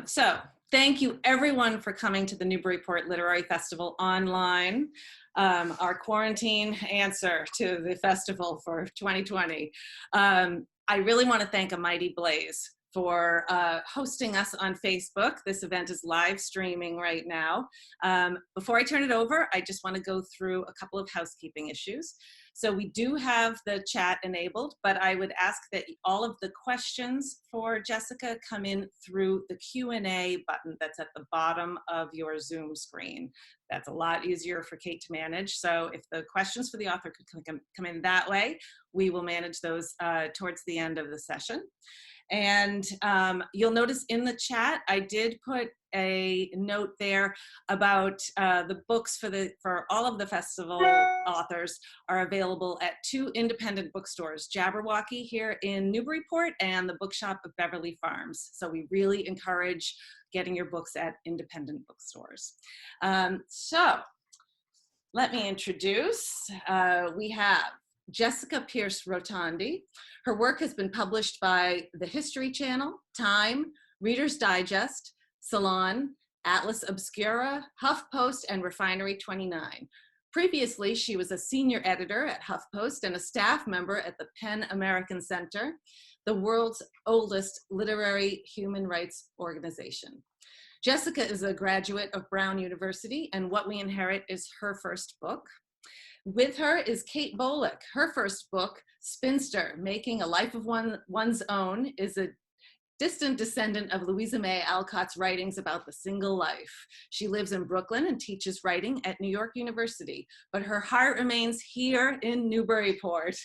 So thank you everyone for coming to the Newburyport Literary Festival online, our quarantine answer to the festival for 2020. I really want to thank A Mighty Blaze for hosting us on Facebook. This event is live streaming right now. Before I turn it over, I just want to go through a couple of housekeeping issues. So we do have the chat enabled, but I would ask that all of the questions for Jessica come in through the Q&A button that's at the bottom of your Zoom screen. That's a lot easier for Kate to manage. So if the questions for the author could come in that way, we will manage those towards the end of the session. And you'll notice in the chat, I did put a note there about the books for all of the festival authors are available at 2 independent bookstores, Jabberwocky here in Newburyport and the Bookshop of Beverly Farms. So we really encourage getting your books at independent bookstores. So let me introduce, we have Jessica Pearce Rotondi. Her work has been published by the History Channel, Time, Reader's Digest, Salon, Atlas Obscura, HuffPost, and Refinery 29. Previously, she was a senior editor at HuffPost and a staff member at the PEN American Center, the world's oldest literary human rights organization. Jessica is a graduate of Brown University, and What We Inherit is her first book. With her is Kate Bolick. Her first book, Spinster, Making a Life of One's Own, is a distant descendant of Louisa May Alcott's writings about the single life. She lives in Brooklyn and teaches writing at New York University, but her heart remains here in Newburyport,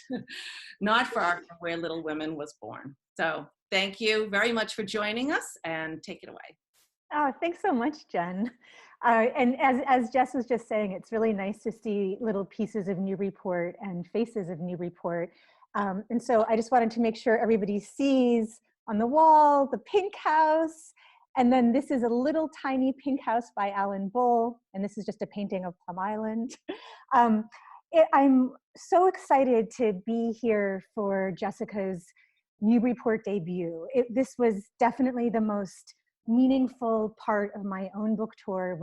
not far from where Little Women was born. So thank you very much for joining us, and take it away. Oh, thanks so much, Jen. And as Jess was just saying, it's really nice to see little pieces of Newburyport and faces of Newburyport. And so I just wanted to make sure everybody sees on the wall the pink house. And then this is a little tiny pink house by Alan Bull. And this is just a painting of Plum Island. I'm so excited to be here for Jessica's Newburyport debut. This was definitely the most meaningful part of my own book tour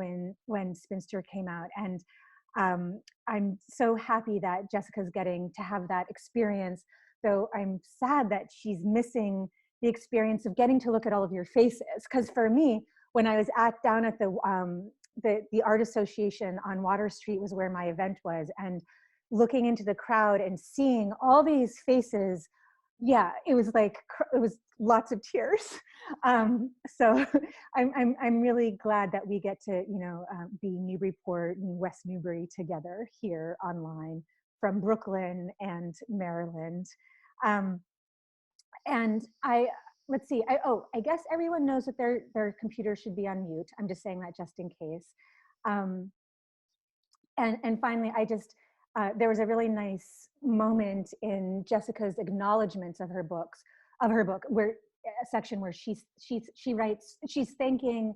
when Spinster came out, and I'm so happy that Jessica's getting to have that experience, though I'm sad that she's missing the experience of getting to look at all of your faces, because for me, when I was down at the Art Association on Water Street was where my event was, and looking into the crowd and seeing all these faces, yeah, it was lots of tears. So I'm really glad that we get to, be Newburyport and West Newbury together here online from Brooklyn and Maryland. And let's see, I guess everyone knows that their computer should be on mute. I'm just saying that just in case. And finally, there was a really nice moment in Jessica's acknowledgments of her book, where a section where she writes, she's thanking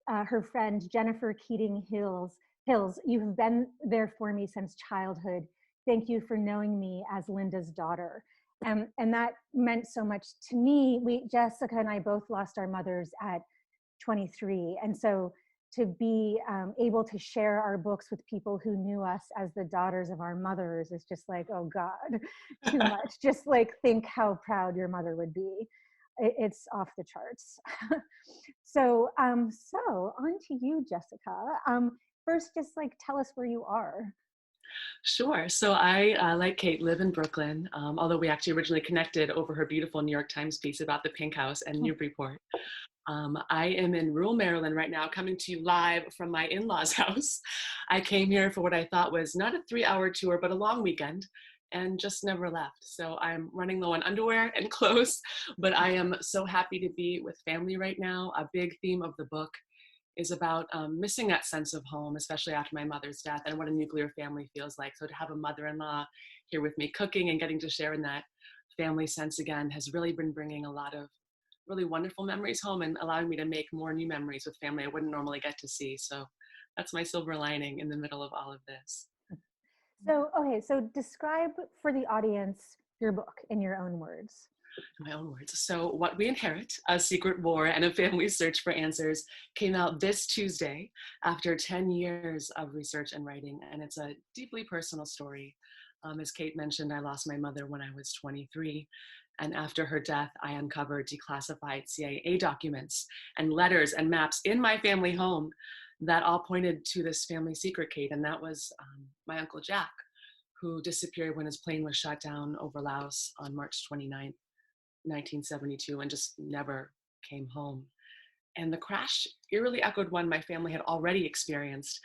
her friend Jennifer Keating Hills. You have been there for me since childhood. Thank you for knowing me as Linda's daughter. And that meant so much to me. Jessica and I both lost our mothers at 23, and so to be able to share our books with people who knew us as the daughters of our mothers is just like, oh God, too much. Just like, think how proud your mother would be. It's off the charts. So on to you, Jessica. First, just tell us where you are. Sure. So I, like Kate, live in Brooklyn, although we actually originally connected over her beautiful New York Times piece about the Pink House and Newburyport. I am in rural Maryland right now, coming to you live from my in-laws' house. I came here for what I thought was not a 3-hour tour, but a long weekend, and just never left. So I'm running low on underwear and clothes, but I am so happy to be with family right now. A big theme of the book is about missing that sense of home, especially after my mother's death, and what a nuclear family feels like. So to have a mother-in-law here with me cooking and getting to share in that family sense again has really been bringing a lot of really wonderful memories home and allowing me to make more new memories with family I wouldn't normally get to see. So that's my silver lining in the middle of all of this. So, okay, so describe for the audience your book in your own words. in my own words. So What We Inherit, A Secret War and a Family Search for Answers came out this Tuesday after 10 years of research and writing, and it's a deeply personal story. As Kate mentioned, I lost my mother when I was 23, and after her death, I uncovered declassified CIA documents and letters and maps in my family home that all pointed to this family secret, Kate, and that was my Uncle Jack, who disappeared when his plane was shot down over Laos on March 29th, 1972, and just never came home. And the crash eerily echoed one my family had already experienced.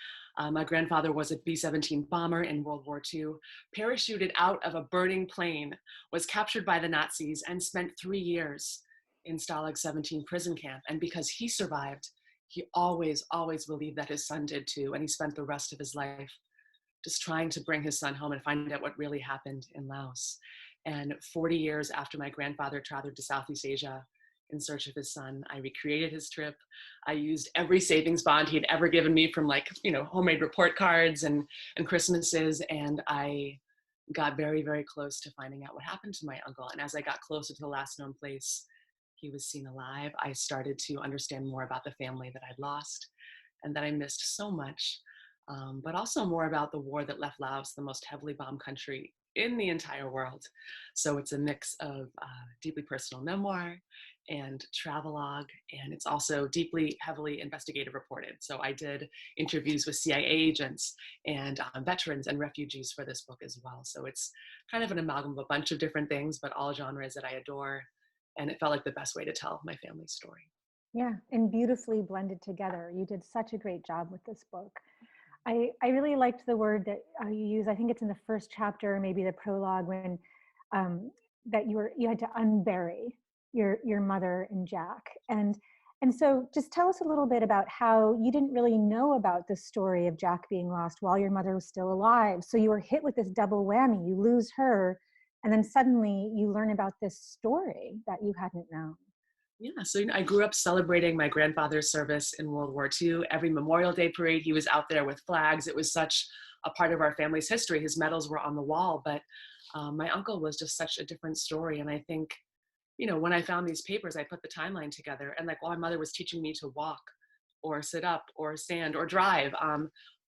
My grandfather was a B-17 bomber in World War II, parachuted out of a burning plane, was captured by the Nazis, and spent 3 years in Stalag 17 prison camp. And because he survived, he always, always believed that his son did too. And he spent the rest of his life just trying to bring his son home and find out what really happened in Laos. And 40 years after my grandfather traveled to Southeast Asia in search of his son, I recreated his trip. I used every savings bond he had ever given me, from homemade report cards and Christmases. And I got very, very close to finding out what happened to my uncle. And as I got closer to the last known place he was seen alive, I started to understand more about the family that I'd lost and that I missed so much. But also more about the war that left Laos the most heavily bombed country in the entire world. So it's a mix of deeply personal memoir and travelogue, and it's also deeply, heavily investigative reported. So I did interviews with CIA agents and veterans and refugees for this book as well. So it's kind of an amalgam of a bunch of different things, but all genres that I adore. And it felt like the best way to tell my family's story. Yeah, and beautifully blended together. You did such a great job with this book. I really liked the word that you use. I think it's in the first chapter, maybe the prologue, when that you had to unbury your mother and Jack. And so just tell us a little bit about how you didn't really know about the story of Jack being lost while your mother was still alive. So you were hit with this double whammy. You lose her, and then suddenly you learn about this story that you hadn't known. Yeah, so I grew up celebrating my grandfather's service in World War II. Every Memorial Day parade, he was out there with flags. It was such a part of our family's history. His medals were on the wall, but my uncle was just such a different story. And I think, when I found these papers, I put the timeline together, and while my mother was teaching me to walk or sit up or stand or drive,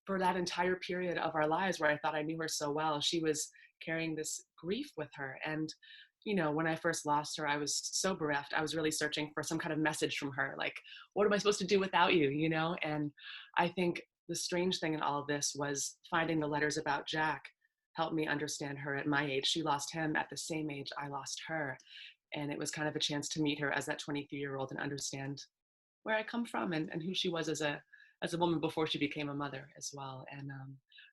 for that entire period of our lives where I thought I knew her so well, she was carrying this grief with her. And when I first lost her, I was so bereft. I was really searching for some kind of message from her, like, what am I supposed to do without you, And I think the strange thing in all of this was finding the letters about Jack helped me understand her at my age. She lost him at the same age I lost her. And it was kind of a chance to meet her as that 23-year-old and understand where I come from and who she was as a woman before she became a mother as well. And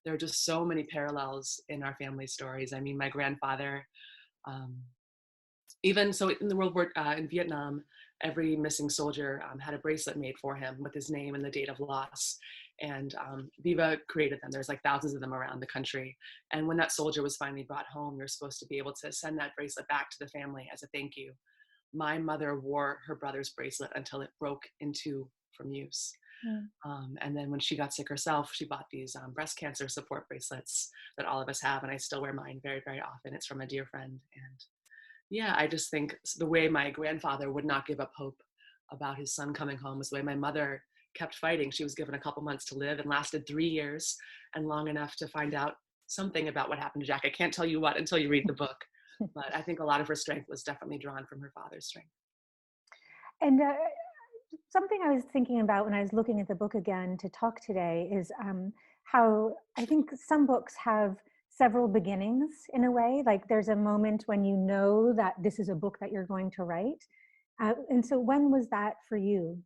there are just so many parallels in our family stories. I mean, my grandfather, even so in the World War, in Vietnam, every missing soldier had a bracelet made for him with his name and the date of loss. And Viva created them. There's thousands of them around the country. And when that soldier was finally brought home, you're supposed to be able to send that bracelet back to the family as a thank you. My mother wore her brother's bracelet until it broke from use. And then when she got sick herself, she bought these breast cancer support bracelets that all of us have. And I still wear mine very, very often. It's from a dear friend. And yeah, I just think the way my grandfather would not give up hope about his son coming home was the way my mother kept fighting. She was given a couple months to live and lasted 3 years, and long enough to find out something about what happened to Jack. I can't tell you what until you read the book, but I think a lot of her strength was definitely drawn from her father's strength. And something I was thinking about when I was looking at the book again to talk today is how I think some books have several beginnings in a way. Like there's a moment when you know that this is a book that you're going to write. And so when was that for you?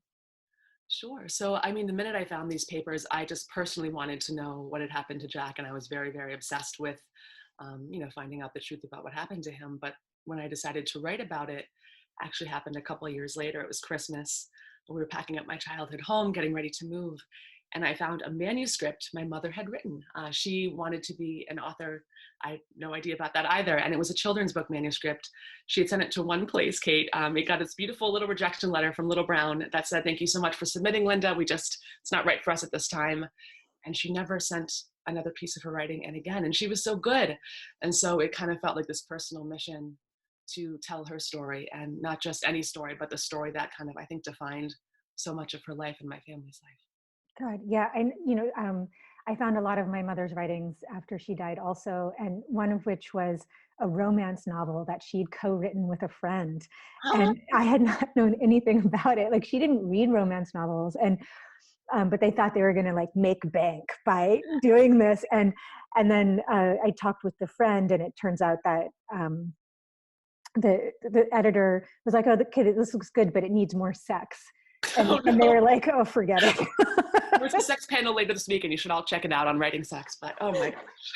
Sure. So, I mean, the minute I found these papers, I just personally wanted to know what had happened to Jack. And I was very, very obsessed with, finding out the truth about what happened to him. But when I decided to write about it, actually happened a couple of years later. It was Christmas. We were packing up my childhood home, getting ready to move. And I found a manuscript my mother had written. She wanted to be an author. I had no idea about that either. And it was a children's book manuscript. She had sent it to one place, Kate. It got this beautiful little rejection letter from Little Brown that said, "Thank you so much for submitting, Linda. It's not right for us at this time." And she never sent another piece of her writing in again. And she was so good. And so it kind of felt like this personal mission to tell her story, and not just any story, but the story that kind of, I think, defined so much of her life and my family's life. God, yeah, and I found a lot of my mother's writings after she died also, and one of which was a romance novel that she'd co-written with a friend, and I had not known anything about it. Like, she didn't read romance novels, and but they thought they were going to like make bank by doing this, and then I talked with the friend, and it turns out that the editor was like, "Oh, the kid, this looks good, but it needs more sex," Oh, and they no. were like, "Oh, forget it." There's a sex panel later this week, and you should all check it out on writing sex. But oh my gosh.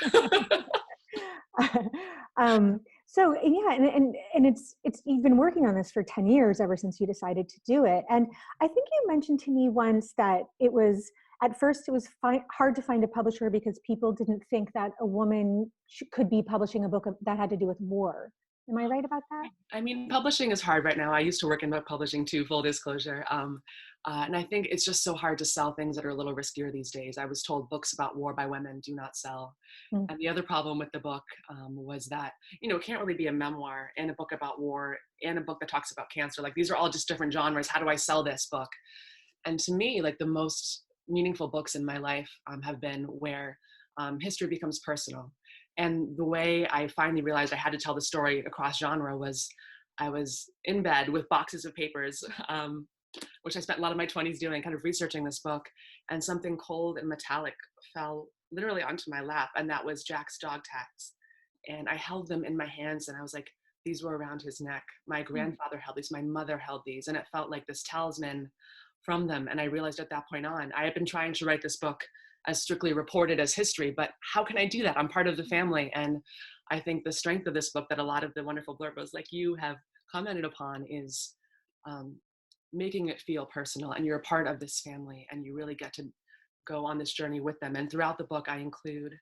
So yeah, and it's you've been working on this for 10 years ever since you decided to do it. And I think you mentioned to me once that it was at first it was hard to find a publisher because people didn't think that a woman could be publishing a book that had to do with war. Am I right about that? I mean, publishing is hard right now. I used to work in book publishing too, full disclosure. And I think it's just so hard to sell things that are a little riskier these days. I was told books about war by women do not sell. Mm. And the other problem with the book was that, it can't really be a memoir and a book about war and a book that talks about cancer. Like, these are all just different genres. How do I sell this book? And to me, like, the most meaningful books in my life have been where history becomes personal. And the way I finally realized I had to tell the story across genre was I was in bed with boxes of papers, which I spent a lot of my 20s doing, kind of researching this book, and something cold and metallic fell literally onto my lap, and that was Jack's dog tags. And I held them in my hands, and I was like, these were around his neck. My grandfather held these, my mother held these, and it felt like this talisman from them. And I realized at that point on, I had been trying to write this book as strictly reported as history, but how can I do that? I'm part of the family. And I think the strength of this book that a lot of the wonderful blurbers like you have commented upon is making it feel personal, and you're a part of this family, and you really get to go on this journey with them. And throughout the book, I include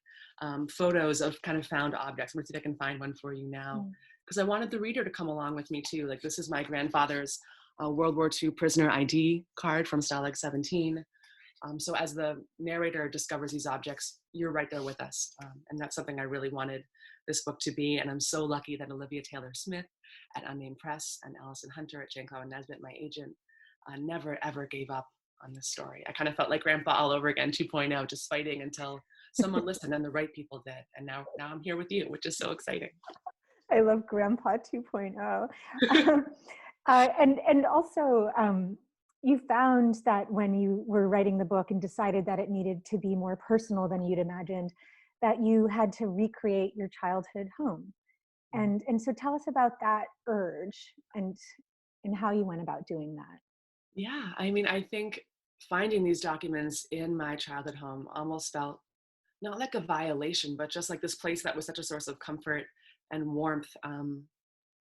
photos of kind of found objects. I'm gonna see if I can find one for you now, because I wanted the reader to come along with me too. Like, this is my grandfather's World War II prisoner ID card from Stalag 17. So as the narrator discovers these objects, you're right there with us. And that's something I really wanted this book to be. And I'm so lucky that Olivia Taylor-Smith at Unnamed Press and Allison Hunter at Jane Cloud Nesbitt, my agent, never, ever gave up on this story. I kind of felt like Grandpa all over again, 2.0, just fighting until someone listened and the right people did. And now I'm here with you, which is so exciting. I love Grandpa 2.0. And also, you found that when you were writing the book and decided that it needed to be more personal than you'd imagined, that you had to recreate your childhood home. And so tell us about that urge and how you went about doing that. Yeah, I mean, I think finding these documents in my childhood home almost felt not like a violation, but just like this place that was such a source of comfort and warmth,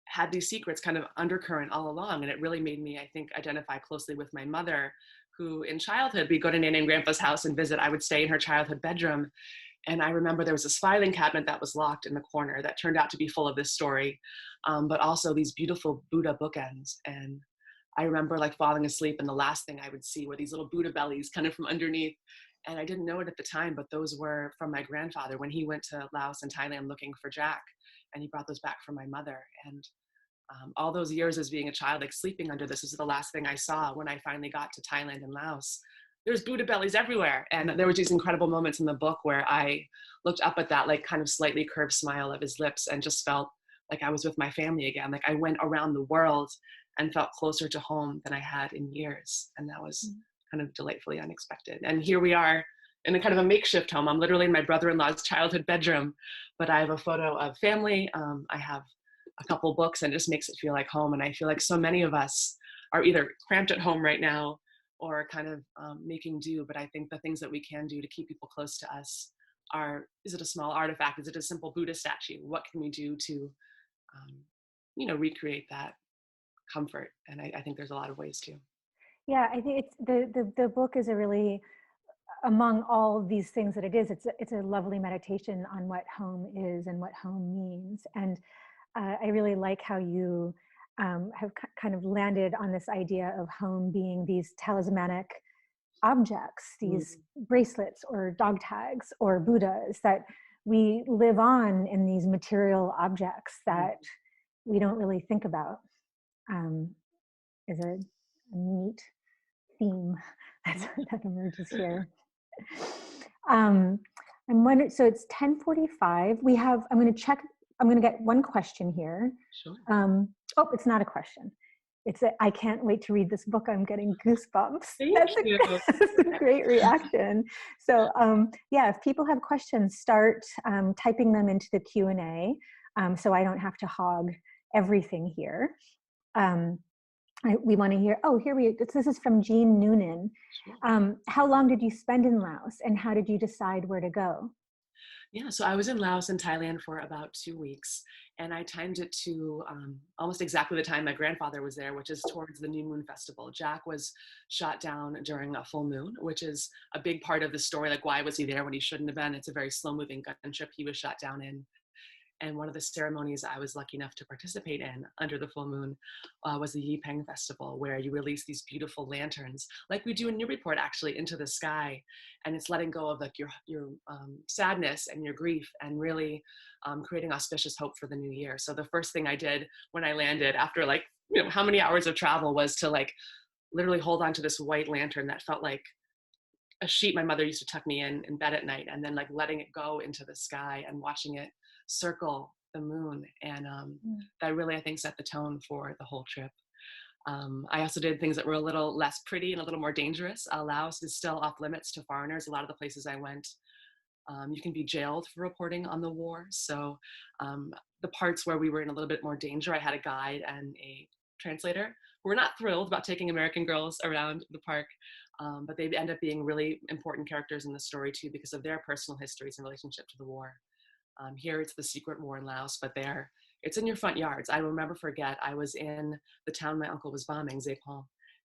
had these secrets kind of undercurrent all along. And it really made me, I think, identify closely with my mother, who in childhood, we'd go to Nana and Grandpa's house and visit. I would stay in her childhood bedroom. And I remember there was this filing cabinet that was locked in the corner that turned out to be full of this story, but also these beautiful Buddha bookends. And I remember like falling asleep, and the last thing I would see were these little Buddha bellies kind of from underneath. And I didn't know it at the time, but those were from my grandfather when he went to Laos and Thailand looking for Jack. And he brought those back for my mother. And all those years as being a child, like sleeping under this is the last thing I saw when I finally got to Thailand and Laos. There's Buddha bellies everywhere. And there were these incredible moments in the book where I looked up at that like kind of slightly curved smile of his lips and just felt like I was with my family again. Like I went around the world and felt closer to home than I had in years. And that was kind of delightfully unexpected. And here we are in a kind of a makeshift home. I'm literally in my brother-in-law's childhood bedroom, but I have a photo of family. I have a couple books, and it just makes it feel like home. And I feel like so many of us are either cramped at home right now or kind of making do. But I think the things that we can do to keep people close to us are, is it a small artifact? Is it a simple Buddha statue? What can we do to, recreate that comfort? And I think there's a lot of ways to. Yeah, I think it's the book is a really, among all these things that it is, it's a lovely meditation on what home is and what home means. And I really like how you have kind of landed on this idea of home being these talismanic objects, these bracelets or dog tags or Buddhas that we live on in these material objects that we don't really think about, is a neat theme that emerges here. I'm wondering, so it's 10:45. We have, I'm going to check, I'm going to get one question here. Sure. Oh, it's not a question. It's I can't wait to read this book. I'm getting goosebumps. Thank you. That's a great reaction. So yeah, if people have questions, start typing them into the Q&A, so I don't have to hog everything here. We want to hear, this is from Jean Noonan. Sure. How long did you spend in Laos, and how did you decide where to go? Yeah, so I was in Laos and Thailand for about 2 weeks, and I timed it to almost exactly the time my grandfather was there, which is towards the New Moon Festival. Jack was shot down during a full moon, which is a big part of the story. Like, why was he there when he shouldn't have been? It's a very slow-moving gunship he was shot down in. And one of the ceremonies I was lucky enough to participate in under the full moon was the Yipeng Festival, where you release these beautiful lanterns, like we do in Newburyport, actually, into the sky. And it's letting go of like your sadness and your grief, and really creating auspicious hope for the new year. So the first thing I did when I landed, after like, how many hours of travel, was to like literally hold on to this white lantern that felt like a sheet my mother used to tuck me in bed at night, and then like letting it go into the sky and watching it circle the moon. And that really, I think, set the tone for the whole trip. I also did things that were a little less pretty and a little more dangerous. Laos is still off limits to foreigners. A lot of the places I went, you can be jailed for reporting on the war. So the parts where we were in a little bit more danger, I had a guide and a translator who were not thrilled about taking American girls around the park, but they end up being really important characters in the story too, because of their personal histories in relationship to the war. Here it's the secret war in Laos, but there it's in your front yards. I will never forget, I was in the town my uncle was bombing, Zepon,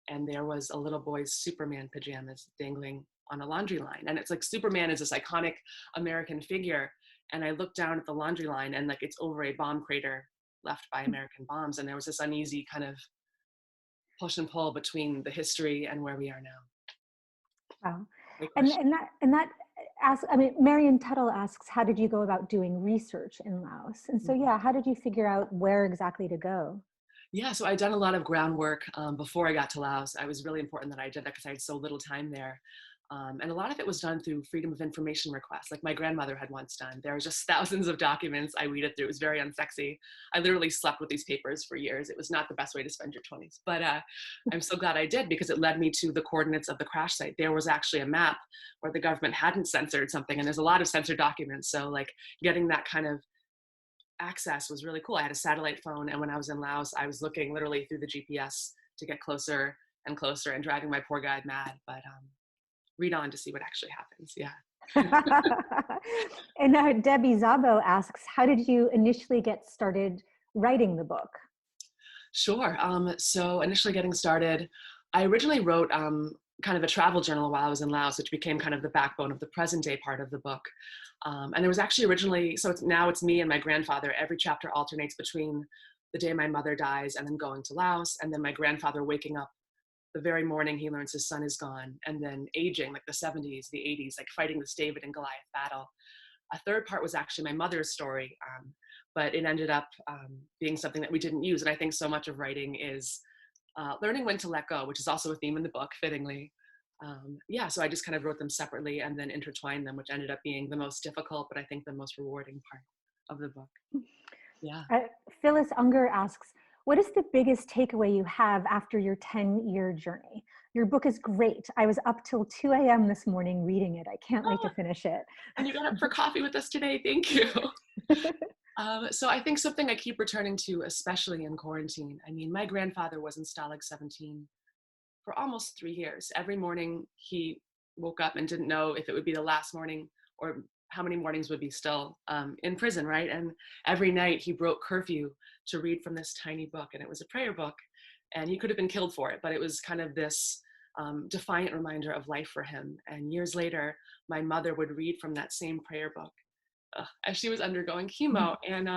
and there was a little boy's Superman pajamas dangling on a laundry line. And it's like, Superman is this iconic American figure. And I looked down at the laundry line, and like, it's over a bomb crater left by American bombs. And there was this uneasy kind of push and pull between the history and where we are now. Wow. And that asks, I mean, Marion Tuttle asks, how did you go about doing research in Laos? And so, yeah, how did you figure out where exactly to go? Yeah, so I'd done a lot of groundwork before I got to Laos. It was really important that I did that because I had so little time there. And a lot of it was done through freedom of information requests, like my grandmother had once done. There were just thousands of documents I weeded through. It was very unsexy. I literally slept with these papers for years. It was not the best way to spend your 20s, but I'm so glad I did, because it led me to the coordinates of the crash site. There was actually a map where the government hadn't censored something, and there's a lot of censored documents. So like, getting that kind of access was really cool. I had a satellite phone, and when I was in Laos, I was looking literally through the GPS to get closer and closer, and driving my poor guide mad. But read on to see what actually happens. Yeah. And Debbie Zabo asks, how did you initially get started writing the book? Sure. So initially getting started, I originally wrote kind of a travel journal while I was in Laos, which became kind of the backbone of the present day part of the book. And it was actually originally, so now it's me and my grandfather. Every chapter alternates between the day my mother dies and then going to Laos, and then my grandfather waking up the very morning he learns his son is gone, and then aging, like the 70s, the 80s, like fighting this David and Goliath battle. A third part was actually my mother's story, but it ended up being something that we didn't use. And I think so much of writing is learning when to let go, which is also a theme in the book, fittingly. Yeah, so I just kind of wrote them separately and then intertwined them, which ended up being the most difficult, but I think the most rewarding part of the book. Yeah. Phyllis Unger asks, what is the biggest takeaway you have after your 10-year journey? Your book is great. I was up till 2 a.m. this morning reading it. I can't wait to finish it. And you got up for coffee with us today. Thank you. So I think something I keep returning to, especially in quarantine. I mean, my grandfather was in Stalag 17 for almost 3 years. Every morning he woke up and didn't know if it would be the last morning or how many mornings would be still in prison, right? And every night he broke curfew to read from this tiny book, and it was a prayer book, and he could have been killed for it, but it was kind of this defiant reminder of life for him. And years later, my mother would read from that same prayer book as she was undergoing chemo. And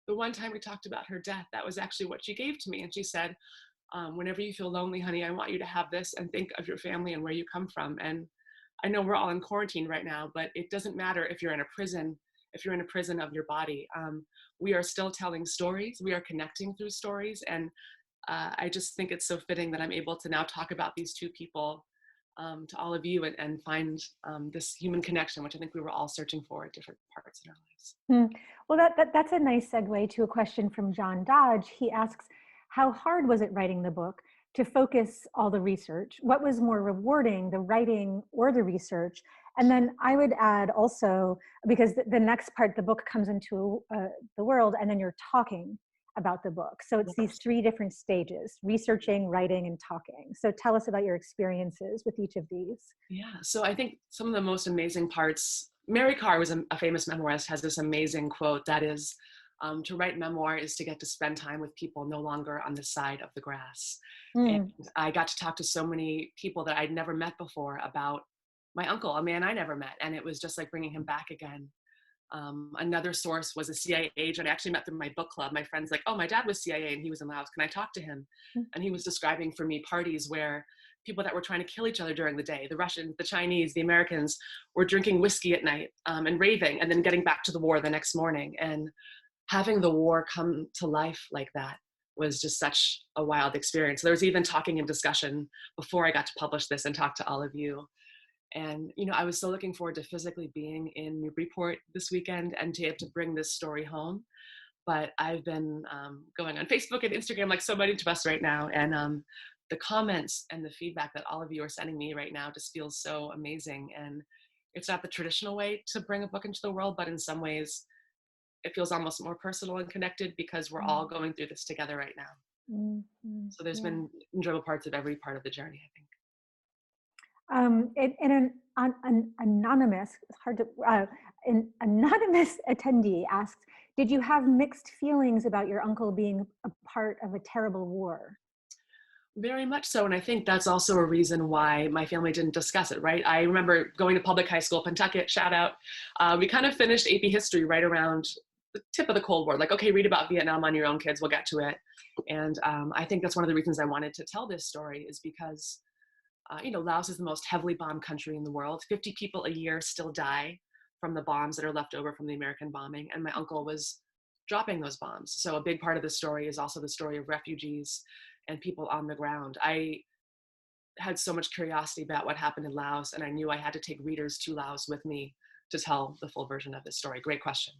the one time we talked about her death, that was actually what she gave to me. And she said, whenever you feel lonely, honey, I want you to have this and think of your family and where you come from. And I know we're all in quarantine right now, but it doesn't matter if you're in a prison if you're in a prison of your body. We are still telling stories. We are connecting through stories. And I just think it's so fitting that I'm able to now talk about these two people to all of you and find this human connection, which I think we were all searching for at different parts in our lives. Well, that's a nice segue to a question from John Dodge. He asks, how hard was it writing the book to focus all the research? What was more rewarding, the writing or the research? And then I would add also, because the next part, the book comes into the world, and then you're talking about the book. So it's these three different stages: researching, writing, and talking. So tell us about your experiences with each of these. Yeah, so I think some of the most amazing parts, Mary Karr was a famous memoirist, has this amazing quote that is, to write memoir is to get to spend time with people no longer on the side of the grass. And I got to talk to so many people that I'd never met before about my uncle, a man I never met. And it was just like bringing him back again. Another source was a CIA agent. I actually met through my book club. My friend's like, oh, my dad was CIA and he was in Laos. Can I talk to him? And he was describing for me parties where people that were trying to kill each other during the day, the Russians, the Chinese, the Americans, were drinking whiskey at night and raving, and then getting back to the war the next morning. And having the war come to life like that was just such a wild experience. There was even talking and discussion before I got to publish this and talk to all of you. And, you know, I was so looking forward to physically being in Newburyport this weekend and to be able to bring this story home. But I've been going on Facebook and Instagram like so many of us right now. And the comments and the feedback that all of you are sending me right now just feels so amazing. And it's not the traditional way to bring a book into the world, but in some ways it feels almost more personal and connected because we're all going through this together right now. So there's been enjoyable parts of every part of the journey, I think. An anonymous, it's hard to, an anonymous attendee asked, did you have mixed feelings about your uncle being a part of a terrible war? Very much so. And I think that's also a reason why my family didn't discuss it, right? I remember going to public high school, Pentucket, shout out. We kind of finished AP history right around the tip of the Cold War. Like, okay, read about Vietnam on your own, kids, we'll get to it. And I think that's one of the reasons I wanted to tell this story is because you know, Laos is the most heavily bombed country in the world. 50 people a year still die from the bombs that are left over from the American bombing. And my uncle was dropping those bombs. So a big part of the story is also the story of refugees and people on the ground. I had so much curiosity about what happened in Laos, and I knew I had to take readers to Laos with me to tell the full version of this story. Great question.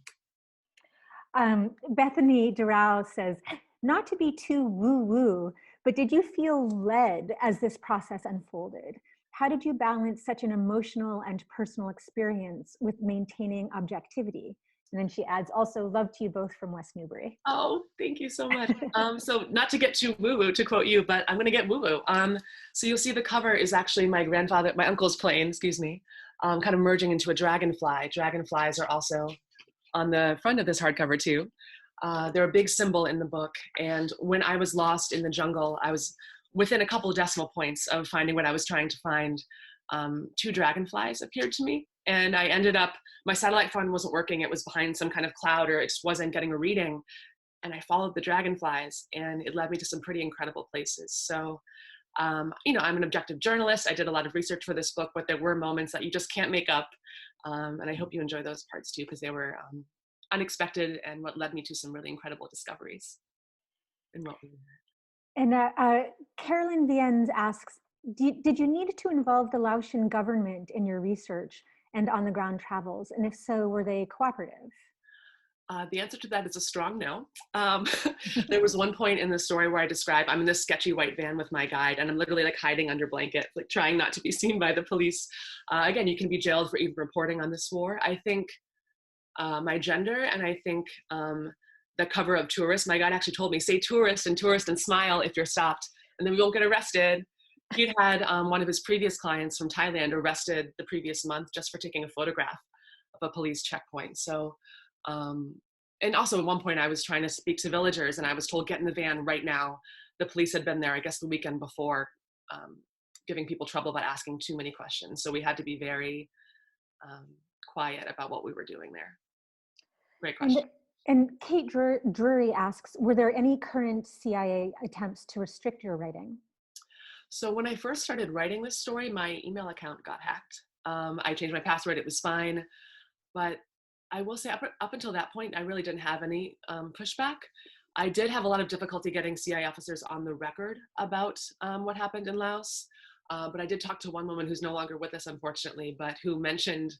Bethany Doral says, not to be too woo-woo, but did you feel led as this process unfolded? How did you balance such an emotional and personal experience with maintaining objectivity? And then she adds, also, love to you both from West Newbury. Oh, thank you so much. So not to get too woo-woo, to quote you, but I'm going to get woo-woo. So you'll see the cover is actually my uncle's plane, excuse me, kind of merging into a dragonfly. Dragonflies are also on the front of this hardcover too. They're a big symbol in the book. And when I was lost in the jungle, I was within a couple of decimal points of finding what I was trying to find. 2 dragonflies appeared to me. And I ended up, my satellite phone wasn't working. It was behind some kind of cloud, or it just wasn't getting a reading. And I followed the dragonflies, and it led me to some pretty incredible places. So, you know, I'm an objective journalist. I did a lot of research for this book, but there were moments that you just can't make up. And I hope you enjoy those parts too, because they were unexpected and what led me to some really incredible discoveries in what we learned. And Carolyn Viennes asks, did you need to involve the Laotian government in your research and on-the-ground travels? And if so, were they cooperative? The answer to that is a strong no. There was one point in the story where I describe I'm in this sketchy white van with my guide, and I'm literally like hiding under blanket, like trying not to be seen by the police. Again, you can be jailed for even reporting on this war. I think my gender, and I think the cover of Tourist, my guide actually told me, say tourist and smile if you're stopped, and then we won't get arrested. He'd had one of his previous clients from Thailand arrested the previous month just for taking a photograph of a police checkpoint. So, and also at one point I was trying to speak to villagers and I was told, get in the van right now. The police had been there, I guess the weekend before, giving people trouble by asking too many questions. So we had to be very quiet about what we were doing there. Great question. And Kate Drury asks, were there any current CIA attempts to restrict your writing? So when I first started writing this story, my email account got hacked. I changed my password, it was fine. But I will say up until that point, I really didn't have any pushback. I did have a lot of difficulty getting CIA officers on the record about what happened in Laos. But I did talk to one woman who's no longer with us, unfortunately, but who mentioned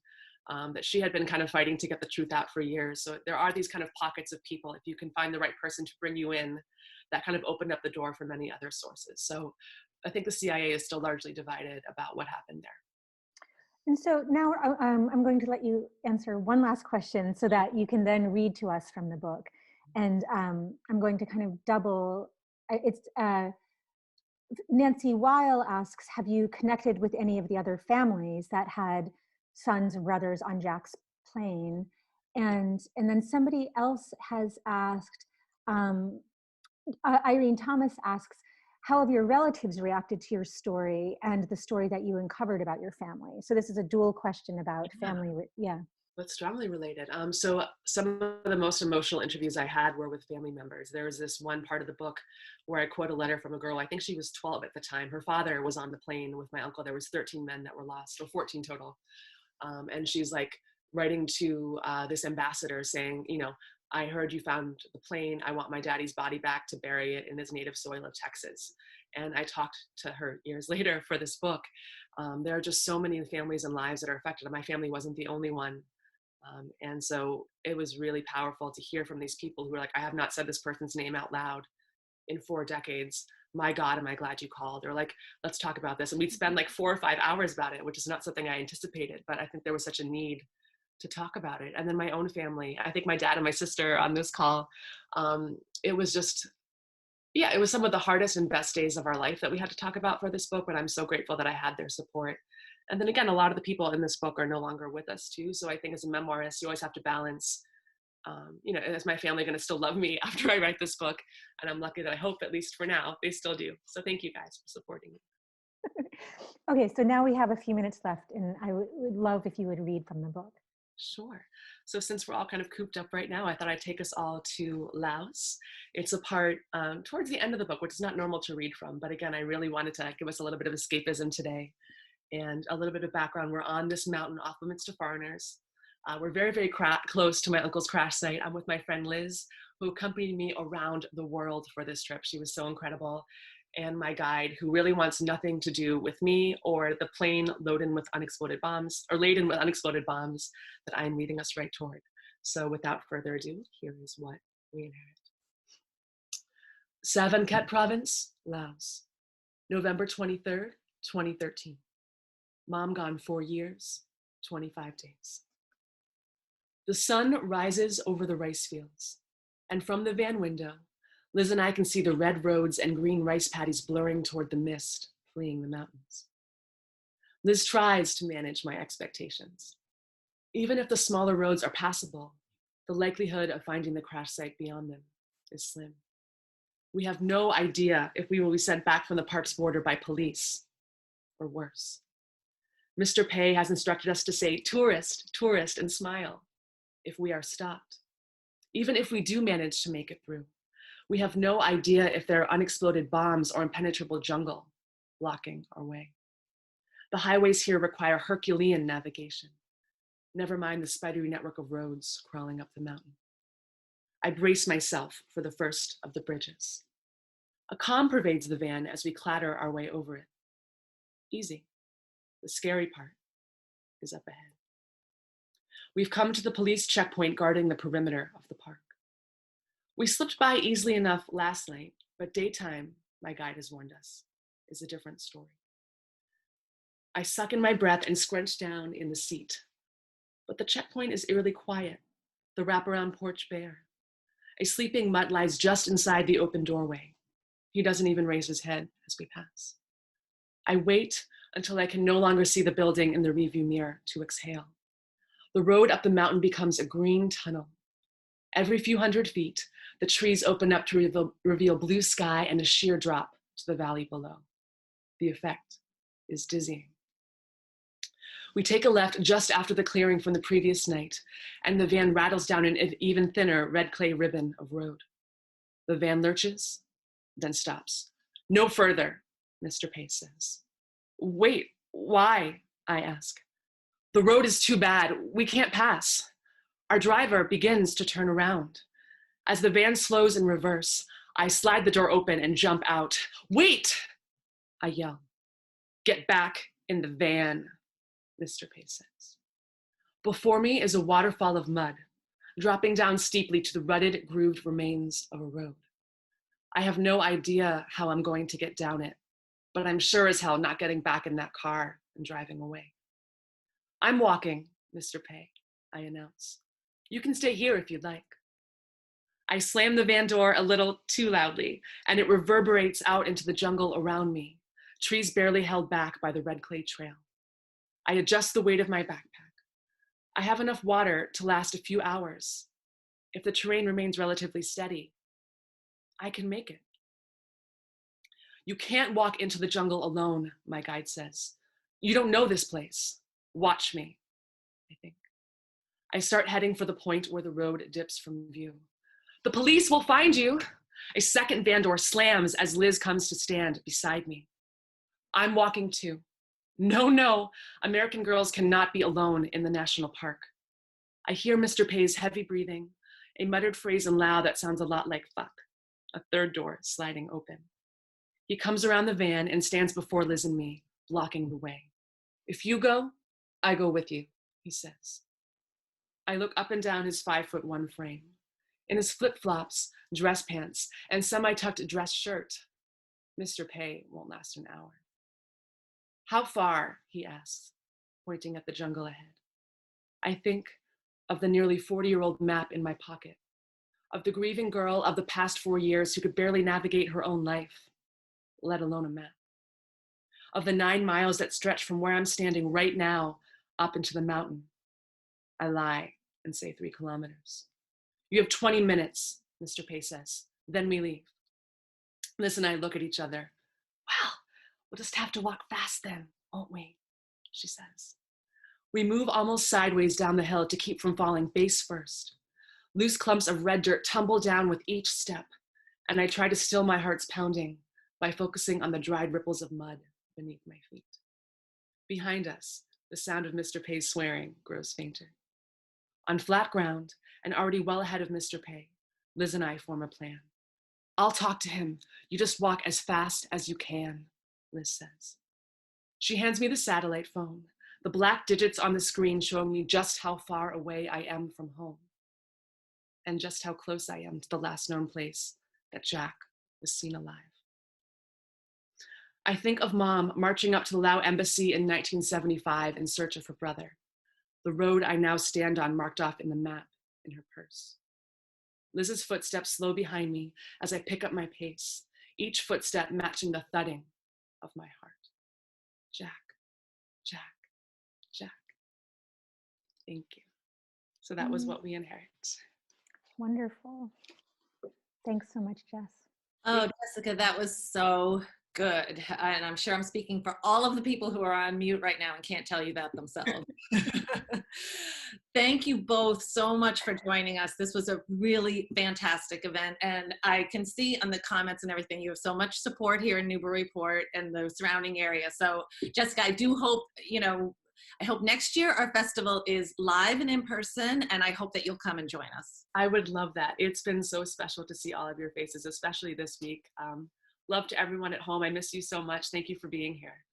that she had been kind of fighting to get the truth out for years. So there are these kind of pockets of people, if you can find the right person to bring you in, that kind of opened up the door for many other sources. So I think the CIA is still largely divided about what happened there. And so now I'm going to let you answer one last question so that you can then read to us from the book. And I'm going to kind of double, it's Nancy Weil asks, have you connected with any of the other families that had sons or brothers on Jack's plane? And then somebody else has asked, Irene Thomas asks, how have your relatives reacted to your story and the story that you uncovered about your family? So this is a dual question about family. Yeah. But strongly related. So some of the most emotional interviews I had were with family members. There was this one part of the book where I quote a letter from a girl, I think she was 12 at the time. Her father was on the plane with my uncle. There was 13 men that were lost, or 14 total. And she's like writing to this ambassador saying, you know, I heard you found the plane. I want my daddy's body back to bury it in his native soil of Texas. And I talked to her years later for this book. There are just so many families and lives that are affected. My family wasn't the only one. And so it was really powerful to hear from these people who were like, I have not said this person's name out loud in 4 decades. My God, am I glad you called? Or like, let's talk about this. And we'd spend like 4 or 5 hours about it, which is not something I anticipated, but I think there was such a need to talk about it. And then my own family, I think my dad and my sister on this call, it was just, yeah, it was some of the hardest and best days of our life that we had to talk about for this book, but I'm so grateful that I had their support. And then again, a lot of the people in this book are no longer with us too. So I think as a memoirist, you always have to balance, you know, is my family going to still love me after I write this book? And I'm lucky that I hope, at least for now, they still do. So thank you guys for supporting me. Okay, so now we have a few minutes left, and I would love if you would read from the book. Sure. So since we're all kind of cooped up right now, I thought I'd take us all to Laos. It's a part towards the end of the book, which is not normal to read from. But again, I really wanted to give us a little bit of escapism today and a little bit of background. We're on this mountain off limits to foreigners. We're very, very close to my uncle's crash site. I'm with my friend Liz, who accompanied me around the world for this trip. She was so incredible. And my guide, who really wants nothing to do with me or the plane laden with unexploded bombs that I'm leading us right toward. So without further ado, here is what we inherit. Savanket Province, Laos, November 23rd, 2013. Mom gone 4 years, 25 days. The sun rises over the rice fields, and from the van window, Liz and I can see the red roads and green rice paddies blurring toward the mist, fleeing the mountains. Liz tries to manage my expectations. Even if the smaller roads are passable, the likelihood of finding the crash site beyond them is slim. We have no idea if we will be sent back from the park's border by police, or worse. Mr. Pei has instructed us to say, tourist, tourist, and smile if we are stopped. Even if we do manage to make it through, we have no idea if there are unexploded bombs or impenetrable jungle blocking our way. The highways here require Herculean navigation. Never mind the spidery network of roads crawling up the mountain. I brace myself for the first of the bridges. A calm pervades the van as we clatter our way over it. Easy. The scary part is up ahead. We've come to the police checkpoint guarding the perimeter of the park. We slipped by easily enough last night, but daytime, my guide has warned us, is a different story. I suck in my breath and scrunch down in the seat. But the checkpoint is eerily quiet, the wraparound porch bare. A sleeping mutt lies just inside the open doorway. He doesn't even raise his head as we pass. I wait until I can no longer see the building in the rearview mirror to exhale. The road up the mountain becomes a green tunnel. Every few hundred feet, the trees open up to reveal blue sky and a sheer drop to the valley below. The effect is dizzying. We take a left just after the clearing from the previous night, and the van rattles down an even thinner red clay ribbon of road. The van lurches, then stops. No further, Mr. Pace says. Wait, why? I ask. The road is too bad. We can't pass. Our driver begins to turn around. As the van slows in reverse, I slide the door open and jump out. "Wait!" I yell. "Get back in the van," Mr. Pace says. Before me is a waterfall of mud, dropping down steeply to the rutted, grooved remains of a road. I have no idea how I'm going to get down it, but I'm sure as hell not getting back in that car and driving away. "I'm walking, Mr. Pay," I announce. "You can stay here if you'd like." I slam the van door a little too loudly, and it reverberates out into the jungle around me, trees barely held back by the red clay trail. I adjust the weight of my backpack. I have enough water to last a few hours. If the terrain remains relatively steady, I can make it. "You can't walk into the jungle alone," my guide says. "You don't know this place. Watch me," I think. I start heading for the point where the road dips from view. "The police will find you." A second van door slams as Liz comes to stand beside me. I'm walking too. No, American girls cannot be alone in the national park. I hear Mr. Pay's heavy breathing, a muttered phrase in Lao that sounds a lot like fuck, a third door sliding open. He comes around the van and stands before Liz and me, blocking the way. "If you go, I go with you," he says. I look up and down his 5'1" frame. In his flip-flops, dress pants, and semi-tucked dress shirt, Mr. Pay won't last an hour. "How far?" he asks, pointing at the jungle ahead. I think of the nearly 40-year-old map in my pocket, of the grieving girl of the past 4 years who could barely navigate her own life, let alone a map. Of the 9 miles that stretch from where I'm standing right now up into the mountain. I lie and say 3 kilometers. "You have 20 minutes, Mr. Pay says. Then we leave." Liz and I look at each other. "Well, we'll just have to walk fast then, won't we?" she says. We move almost sideways down the hill to keep from falling face first. Loose clumps of red dirt tumble down with each step, and I try to still my heart's pounding by focusing on the dried ripples of mud beneath my feet. Behind us, the sound of Mr. Pay's swearing grows fainter. On flat ground, and already well ahead of Mr. Pay, Liz and I form a plan. "I'll talk to him. You just walk as fast as you can," Liz says. She hands me the satellite phone, the black digits on the screen showing me just how far away I am from home, and just how close I am to the last known place that Jack was seen alive. I think of Mom marching up to the Laos embassy in 1975 in search of her brother, the road I now stand on marked off in the map in her purse. Liz's footsteps slow behind me as I pick up my pace, each footstep matching the thudding of my heart. Jack, Jack, Jack. Thank you. So that was what we inherit. Wonderful. Thanks so much, Jess. Oh, Jessica, that was so good. And I'm sure I'm speaking for all of the people who are on mute right now and can't tell you that themselves. Thank you both so much for joining us. This was a really fantastic event. And I can see on the comments and everything, you have so much support here in Newburyport and the surrounding area. So Jessica, I do hope, I hope next year our festival is live and in person, and I hope that you'll come and join us. I would love that. It's been so special to see all of your faces, especially this week. Love to everyone at home. I miss you so much. Thank you for being here.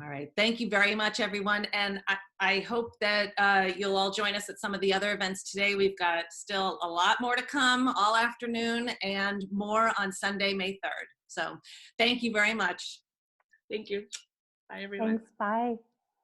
All right. Thank you very much, everyone. And I hope that you'll all join us at some of the other events today. We've got still a lot more to come all afternoon and more on Sunday, May 3rd. So thank you very much. Thank you. Bye, everyone. Thanks. Bye.